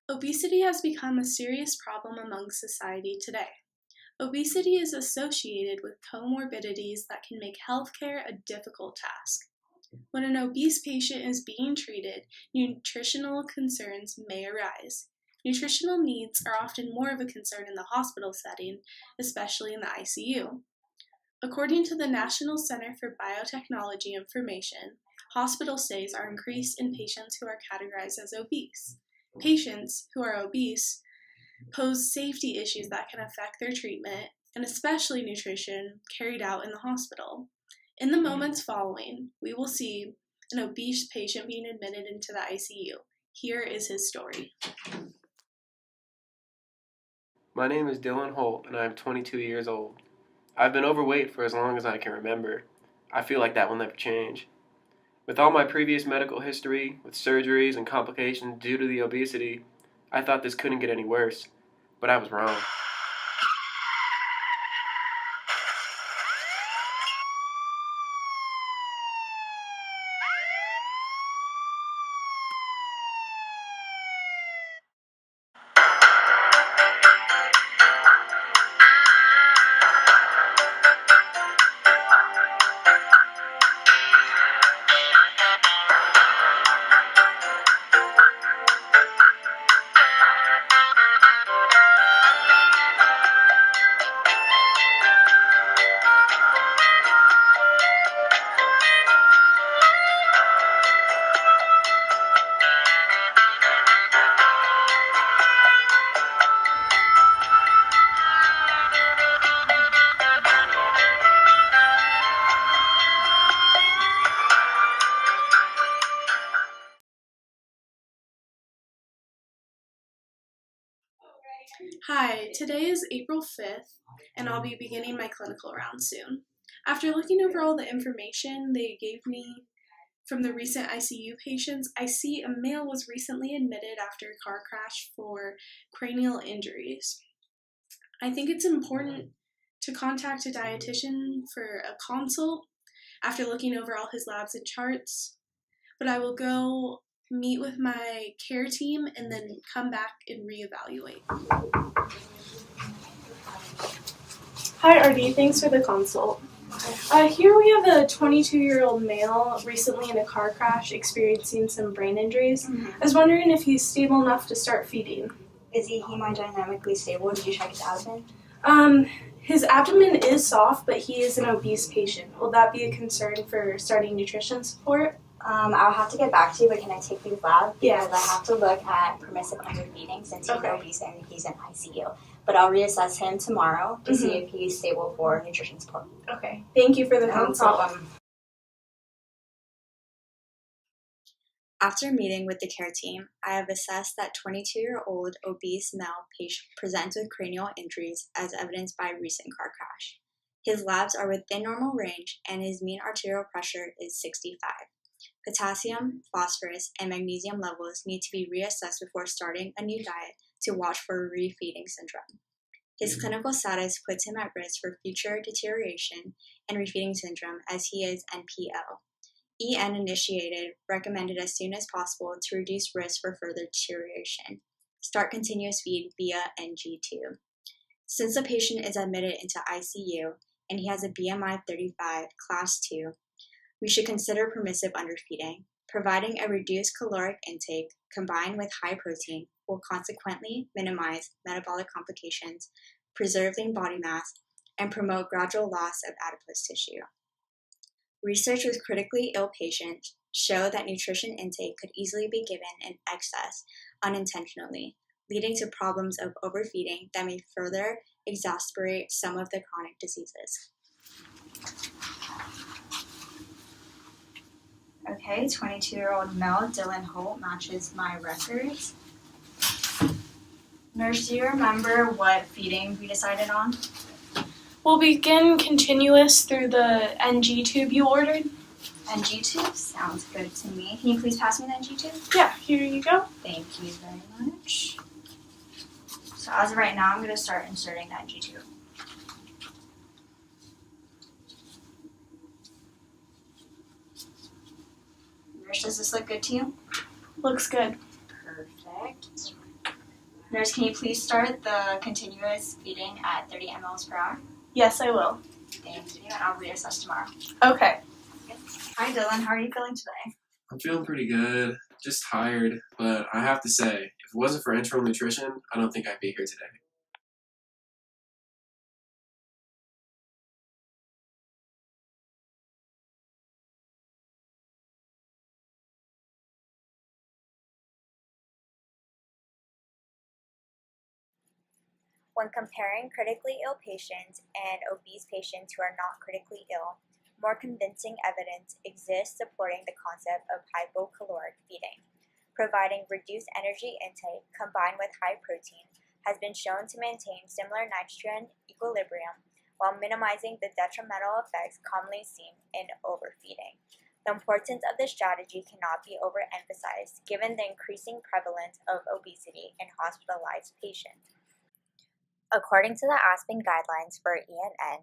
Obesity has become a serious problem among society today. Obesity is associated with comorbidities that can make healthcare a difficult task. When an obese patient is being treated, nutritional concerns may arise. Nutritional needs are often more of a concern in the hospital setting, especially in the ICU. According to the National Center for Biotechnology Information, hospital stays are increased in patients who are categorized as obese. Patients who are obese pose safety issues that can affect their treatment, and especially nutrition carried out in the hospital. In the moments following, we will see an obese patient being admitted into the ICU. Here is his story. My name is Dylan Holt, and I am 22 years old. I've been overweight for as long as I can remember. I feel like that will never change. With all my previous medical history, with surgeries and complications due to the obesity, I thought this couldn't get any worse, but I was wrong. Hi, today is April 5th, and I'll be beginning my clinical round soon. After looking over all the information they gave me from the recent ICU patients, I see a male was recently admitted after a car crash for cranial injuries. I think it's important to contact a dietitian for a consult after looking over all his labs and charts, but I will go meet with my care team and then come back and reevaluate. Hi RD, thanks for the consult. Here we have a 22-year-old male recently in a car crash experiencing some brain injuries. I was wondering if he's stable enough to start feeding. Is he hemodynamically stable? Did you check his abdomen? His abdomen is soft, but he is an obese patient. Will that be a concern for starting nutrition support? I'll have to get back to you, but can I take these labs? Yes. Because I have to look at permissive underfeeding since he's obese and he's in ICU. But I'll reassess him tomorrow to see if he's stable for nutrition support. Okay. Thank you for the consult. problem. After meeting with the care team, I have assessed that 22-year-old obese male patient presents with cranial injuries as evidenced by a recent car crash. His labs are within normal range and his mean arterial pressure is 65. Potassium, phosphorus, and magnesium levels need to be reassessed before starting a new diet to watch for refeeding syndrome. His clinical status puts him at risk for future deterioration and refeeding syndrome as he is NPO. EN initiated, recommended as soon as possible to reduce risk for further deterioration. Start continuous feed via NG2. Since the patient is admitted into ICU and he has a BMI 35, class 2, we should consider permissive underfeeding. Providing a reduced caloric intake combined with high protein will consequently minimize metabolic complications, preserve lean body mass, and promote gradual loss of adipose tissue. Research with critically ill patients show that nutrition intake could easily be given in excess unintentionally, leading to problems of overfeeding that may further exacerbate some of the chronic diseases. Okay, 22-year-old male Dylan Holt matches my records. Nurse, do you remember what feeding we decided on? We'll begin continuous through the NG tube you ordered. NG tube? Sounds good to me. Can you please pass me the NG tube? Yeah, here you go. Thank you very much. So as of right now, I'm going to start inserting the NG tube. Nurse, does this look good to you? Looks good. Perfect. Nurse, can you please start the continuous feeding at 30 mLs per hour? Yes, I will. Thank you, and I'll reassess tomorrow. Okay. Hi, Dylan. How are you feeling today? I'm feeling pretty good, just tired, but I have to say, if it wasn't for enteral nutrition, I don't think I'd be here today. When comparing critically ill patients and obese patients who are not critically ill, more convincing evidence exists supporting the concept of hypocaloric feeding. Providing reduced energy intake combined with high protein has been shown to maintain similar nitrogen equilibrium while minimizing the detrimental effects commonly seen in overfeeding. The importance of this strategy cannot be overemphasized given the increasing prevalence of obesity in hospitalized patients. According to the Aspen guidelines for ENN,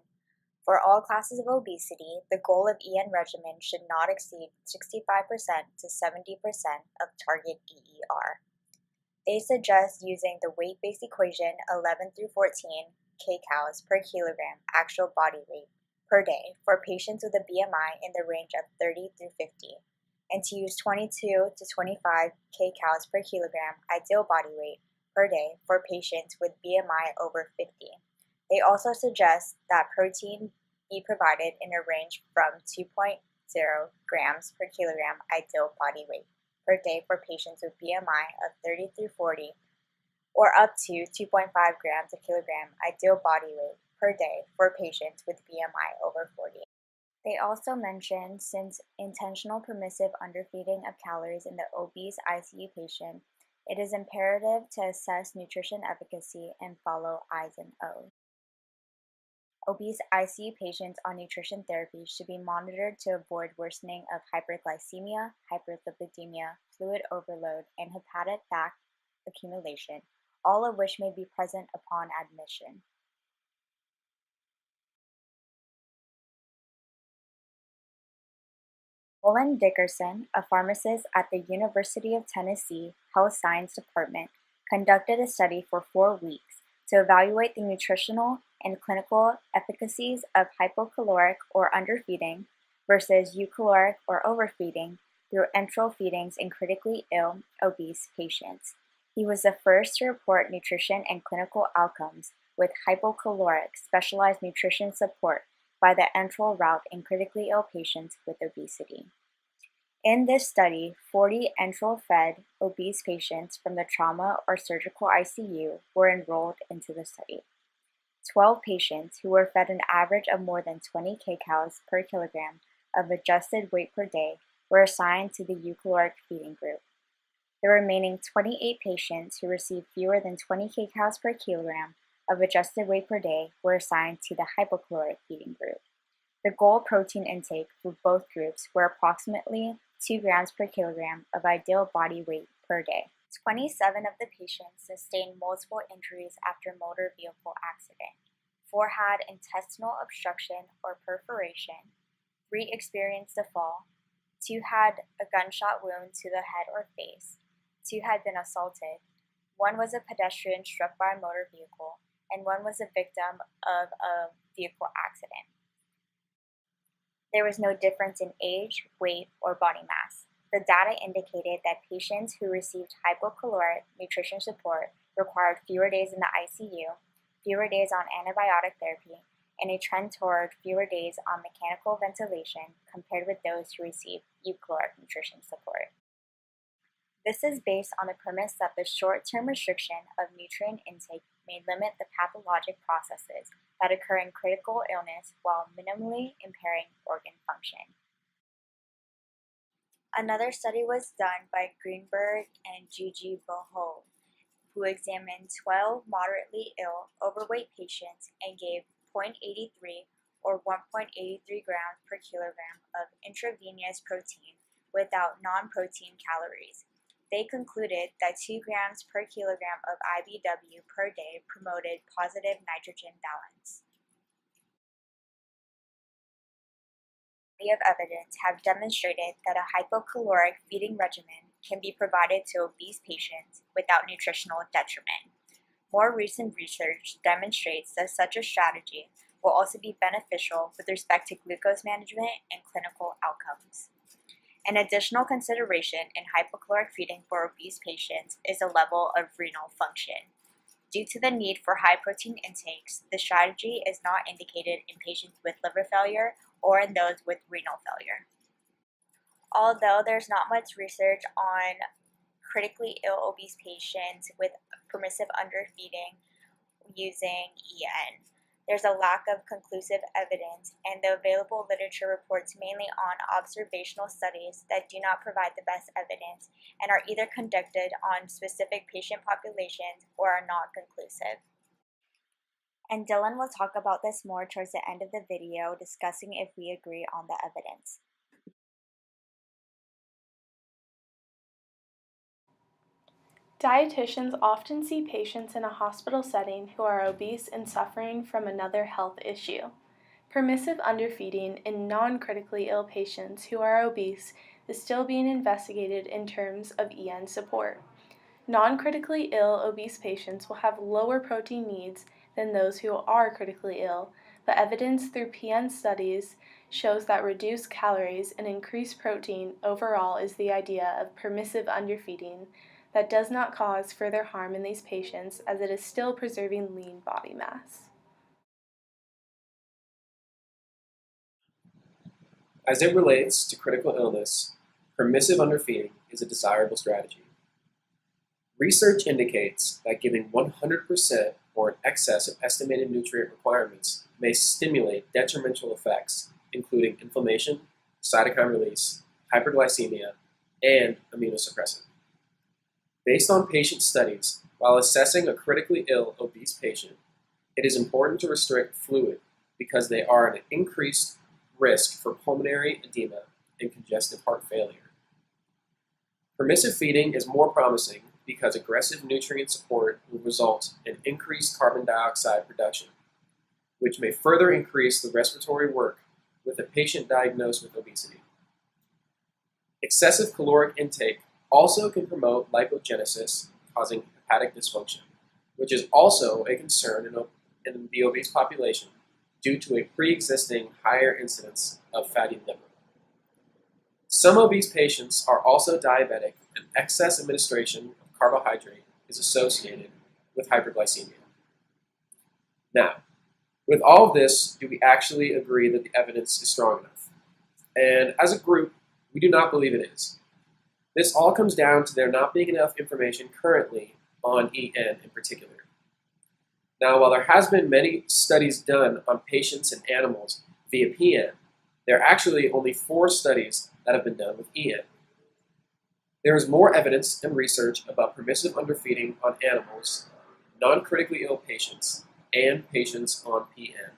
for all classes of obesity, the goal of EN regimen should not exceed 65% to 70% of target EER. They suggest using the weight-based equation 11 through 14 kcal per kilogram actual body weight per day for patients with a BMI in the range of 30 through 50, and to use 22 to 25 kcal per kilogram ideal body weight per day for patients with BMI over 50. They also suggest that protein be provided in a range from 2.0 grams per kilogram ideal body weight per day for patients with BMI of 30 through 40, or up to 2.5 grams per kilogram ideal body weight per day for patients with BMI over 40. They also mention since intentional permissive underfeeding of calories in the obese ICU patient, it is imperative to assess nutrition efficacy and follow I's and O's. Obese ICU patients on nutrition therapy should be monitored to avoid worsening of hyperglycemia, hyperlipidemia, fluid overload, and hepatic fat accumulation, all of which may be present upon admission. Roland Dickerson, a pharmacist at the University of Tennessee Health Science Department, conducted a study for 4 weeks to evaluate the nutritional and clinical efficacies of hypocaloric or underfeeding versus eucaloric or overfeeding through enteral feedings in critically ill obese patients. He was the first to report nutrition and clinical outcomes with hypocaloric specialized nutrition support by the enteral route in critically ill patients with obesity. In this study, 40 enteral-fed obese patients from the trauma or surgical ICU were enrolled into the study. 12 patients who were fed an average of more than 20 kcal per kilogram of adjusted weight per day were assigned to the eucaloric feeding group. The remaining 28 patients who received fewer than 20 kcal per kilogram of adjusted weight per day were assigned to the hypocaloric feeding group. The goal protein intake for both groups were approximately 2 grams per kilogram of ideal body weight per day. 27 of the patients sustained multiple injuries after motor vehicle accident. 4 had intestinal obstruction or perforation. 3 experienced a fall. 2 had a gunshot wound to the head or face. 2 had been assaulted. 1 was a pedestrian struck by a motor vehicle, and 1 was a victim of a vehicle accident. There was no difference in age, weight, or body mass. The data indicated that patients who received hypocaloric nutrition support required fewer days in the ICU, fewer days on antibiotic therapy, and a trend toward fewer days on mechanical ventilation compared with those who received eucaloric nutrition support. This is based on the premise that the short-term restriction of nutrient intake may limit the pathologic processes that occur in critical illness while minimally impairing organ function. Another study was done by Greenberg and Gigi Bohol, who examined 12 moderately ill overweight patients and gave 0.83 or 1.83 grams per kilogram of intravenous protein without non-protein calories. They concluded that 2 grams per kilogram of IBW per day promoted positive nitrogen balance. Of evidence have demonstrated that a hypocaloric feeding regimen can be provided to obese patients without nutritional detriment. More recent research demonstrates that such a strategy will also be beneficial with respect to glucose management and clinical outcomes. An additional consideration in hypocaloric feeding for obese patients is the level of renal function. Due to the need for high protein intakes, the strategy is not indicated in patients with liver failure or in those with renal failure. Although there's not much research on critically ill obese patients with permissive underfeeding using EN, there's a lack of conclusive evidence, and the available literature reports mainly on observational studies that do not provide the best evidence and are either conducted on specific patient populations or are not conclusive. And Dylan will talk about this more towards the end of the video, discussing if we agree on the evidence. Dietitians often see patients in a hospital setting who are obese and suffering from another health issue. Permissive underfeeding in non-critically ill patients who are obese is still being investigated in terms of EN support. Non-critically ill obese patients will have lower protein needs than those who are critically ill, but evidence through PN studies shows that reduced calories and increased protein overall is the idea of permissive underfeeding that does not cause further harm in these patients, as it is still preserving lean body mass. As it relates to critical illness, permissive underfeeding is a desirable strategy. Research indicates that giving 100% or in excess of estimated nutrient requirements may stimulate detrimental effects, including inflammation, cytokine release, hyperglycemia, and immunosuppressant. Based on patient studies, while assessing a critically ill obese patient, it is important to restrict fluid because they are at an increased risk for pulmonary edema and congestive heart failure. Permissive feeding is more promising because aggressive nutrient support will result in increased carbon dioxide production, which may further increase the respiratory work with a patient diagnosed with obesity. Excessive caloric intake also can promote lipogenesis, causing hepatic dysfunction, which is also a concern in the obese population due to a pre-existing higher incidence of fatty liver. Some obese patients are also diabetic, and excess administration of carbohydrate is associated with hyperglycemia. Now, with all of this, do we actually agree that the evidence is strong enough? And as a group, we do not believe it is. This all comes down to there not being enough information currently on EN in particular. Now, while there has been many studies done on patients and animals via PN, there are actually only 4 studies that have been done with EN. There is more evidence and research about permissive underfeeding on animals, non-critically ill patients, and patients on PN.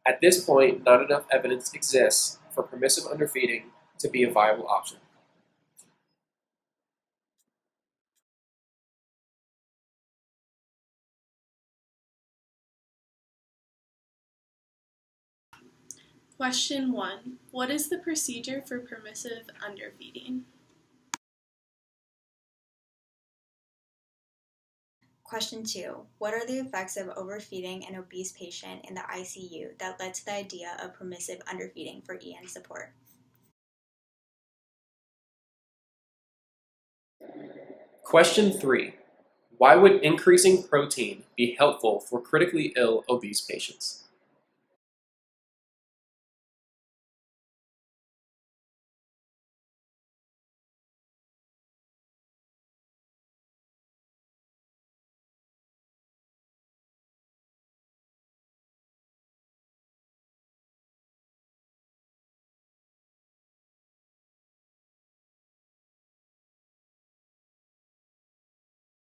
At this point, not enough evidence exists for permissive underfeeding to be a viable option. Question 1. What is the procedure for permissive underfeeding? Question 2. What are the effects of overfeeding an obese patient in the ICU that led to the idea of permissive underfeeding for EN support? Question 3. Why would increasing protein be helpful for critically ill obese patients?